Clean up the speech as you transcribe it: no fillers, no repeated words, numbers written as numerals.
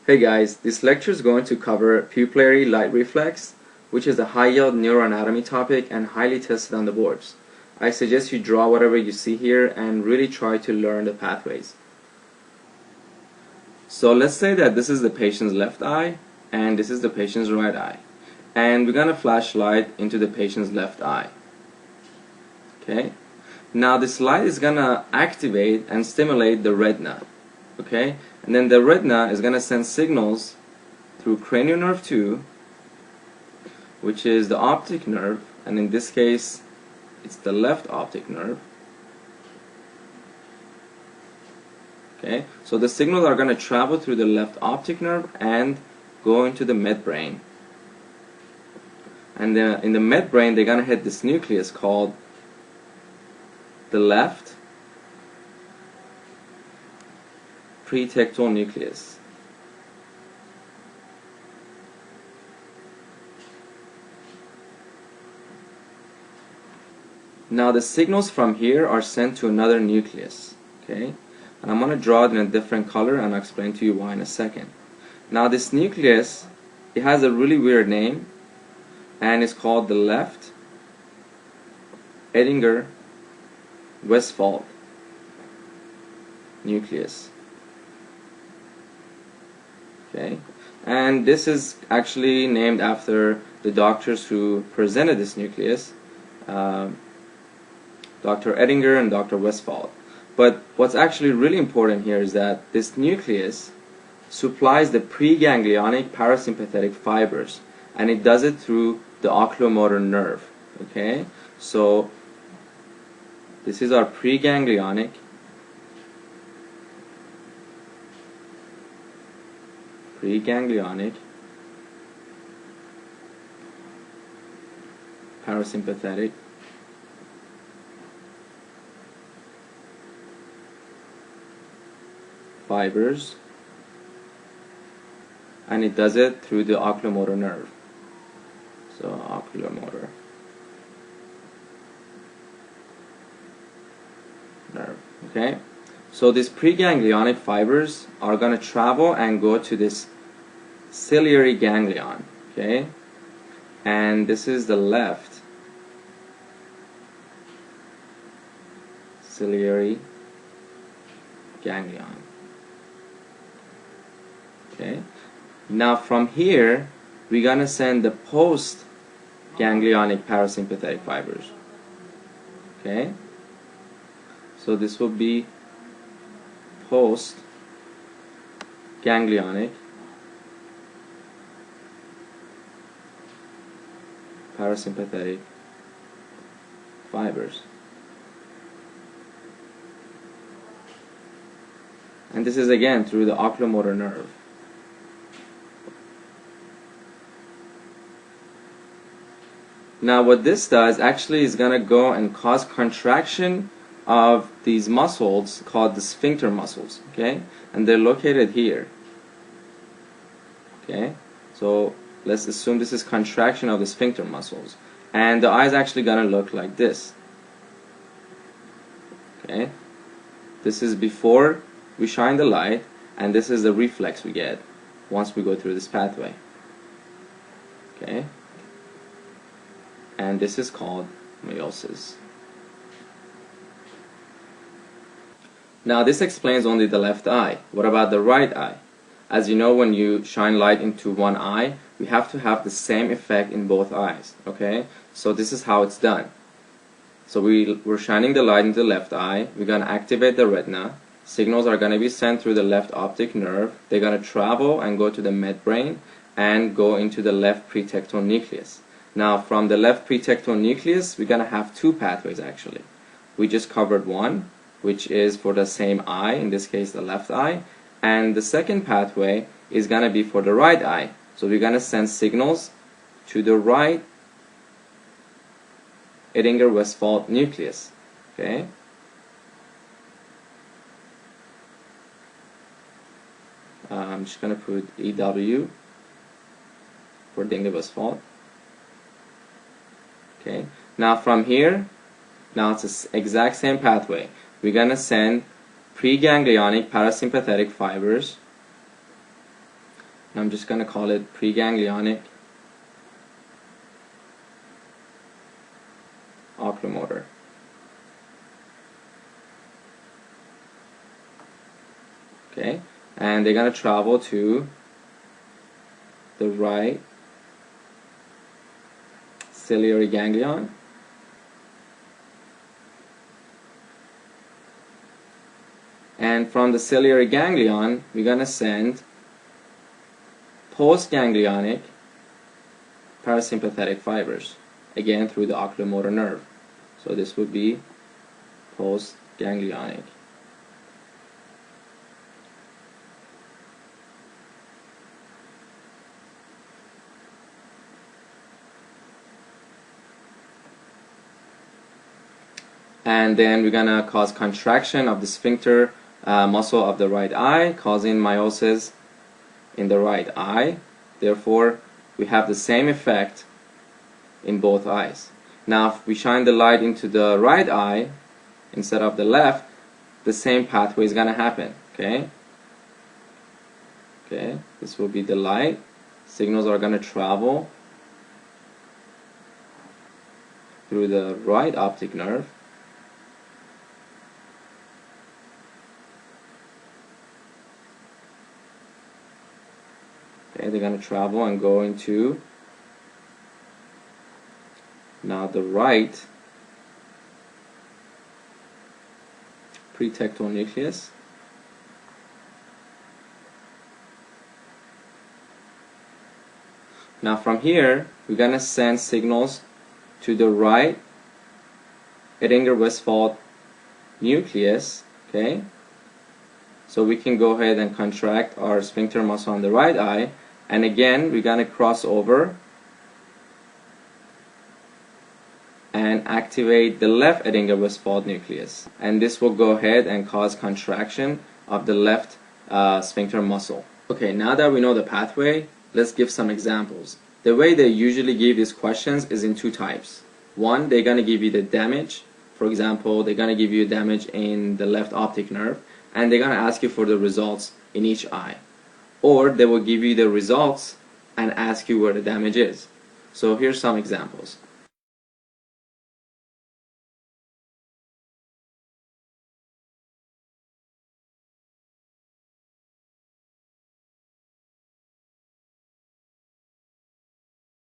Hey guys, this lecture is going to cover pupillary light reflex, which is a high-yield neuroanatomy topic and highly tested on the boards. I suggest you draw whatever you see here and really try to learn the pathways. So let's say that this is the patient's left eye and this is the patient's right eye. And we're going to flash light into the patient's left eye. Okay? Now this light is going to activate and stimulate the retina. Okay? And then the retina is going to send signals through cranial nerve 2, which is the optic nerve, and in this case it's the left optic nerve. Okay, so the signals are going to travel through the left optic nerve and go into the midbrain. And in the midbrain they're going to hit this nucleus called the left pretectal nucleus. Now the signals from here are sent to another nucleus, okay? And I'm going to draw it in a different color and I'll explain to you why in a second. Now this nucleus, it has a really weird name and it's called the left Edinger-Westphal nucleus. Okay, and this is actually named after the doctors who presented this nucleus, Dr. Edinger and Dr. Westphal. But what's actually really important here is that this nucleus supplies the preganglionic parasympathetic fibers, and it does it through the oculomotor nerve. Okay, so this is our preganglionic parasympathetic fibers, and it does it through the oculomotor nerve. So oculomotor nerve. Okay, so these preganglionic fibers are going to travel and go to this ciliary ganglion. Okay, and this is the left ciliary ganglion. Okay, now from here we're going to send the post ganglionic parasympathetic fibers. Okay, so this will be post ganglionic parasympathetic fibers, and this is again through the oculomotor nerve. Now what this does actually is going to go and cause contraction of these muscles called the sphincter muscles, okay, and they're located here. Okay, so let's assume this is contraction of the sphincter muscles, and the eye is actually going to look like this. Okay, this is before we shine the light, and this is the reflex we get once we go through this pathway. Okay, and this is called meiosis. Now this explains only the left eye. What about the right eye? As you know, when you shine light into one eye, we have to have the same effect in both eyes. Okay, so this is how it's done. So we're shining the light into the left eye. We're going to activate the retina. Signals are going to be sent through the left optic nerve. They're going to travel and go to the midbrain and go into the left pretectal nucleus. Now from the left pretectal nucleus, we're going to have two pathways actually. We just covered one, which is for the same eye, in this case the left eye, and the second pathway is going to be for the right eye. So we're going to send signals to the right Edinger-Westphal nucleus. Okay, I'm just going to put EW for Edinger-Westphal. Okay, now from here, now it's the exact same pathway. We're going to send preganglionic parasympathetic fibers I'm just going to call it preganglionic oculomotor. Okay, and they're going to travel to the right ciliary ganglion, and from the ciliary ganglion we're going to send postganglionic parasympathetic fibers, again through the oculomotor nerve. So this would be postganglionic. And then we're gonna cause contraction of the sphincter muscle of the right eye, causing meiosis in the right eye. Therefore, we have the same effect in both eyes. Now, if we shine the light into the right eye instead of the left, the same pathway is gonna happen. Okay. Okay. This will be the light. Signals are gonna travel through the right optic nerve. Okay, they're going to travel and go into now the right pretectal nucleus. Now from here we're going to send signals to the right Edinger-Westphal nucleus. Okay, so we can go ahead and contract our sphincter muscle on the right eye, and again we're going to cross over and activate the left Edinger-Westphal nucleus, and this will go ahead and cause contraction of the left sphincter muscle. Okay, now that we know the pathway, let's give some examples. The way they usually give these questions is in two types. One, they're going to give you the damage. For example, they're going to give you damage in the left optic nerve, and they're going to ask you for the results in each eye. Or they will give you the results and ask you where the damage is. So here's some examples.